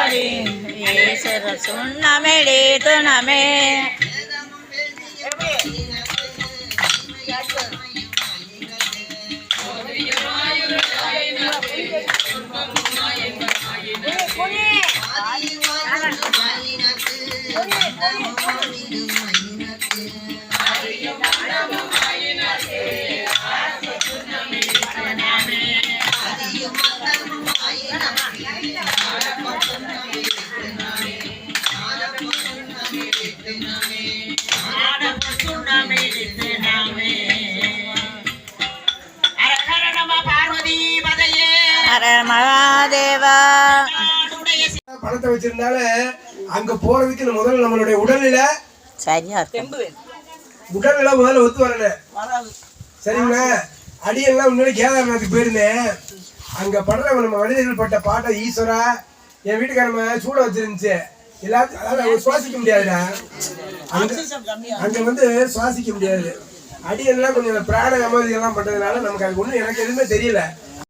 ஈஸ்வர சுண்ணமெடி துணமே மகாதேவா. பணத்தை வச்சிருந்தால அங்க போறதுக்கு முதல்ல நம்மளுடைய உடல்நிலை சரியா உடல்நிலை முதல்ல ஒத்து வரல. சரிங்களா? அடியெல்லாம் முன்னாடி கேதார்நாத்துக்கு போயிருந்தேன். அங்க படுற நம்ம மனிதர்கள் பட்ட பாட்டை ஈஸ்வரா என் வீட்டுக்காரம சூட வச்சிருந்துச்சு. எல்லாத்தையும் அதாவது சுவாசிக்க முடியாதுடா. அங்க வந்து சுவாசிக்க முடியாது. அடியெல்லாம் கொஞ்சம் பிராண அமதி எல்லாம் பண்றதுனால நமக்கு அது ஒண்ணு எனக்கு எதுவுமே தெரியல.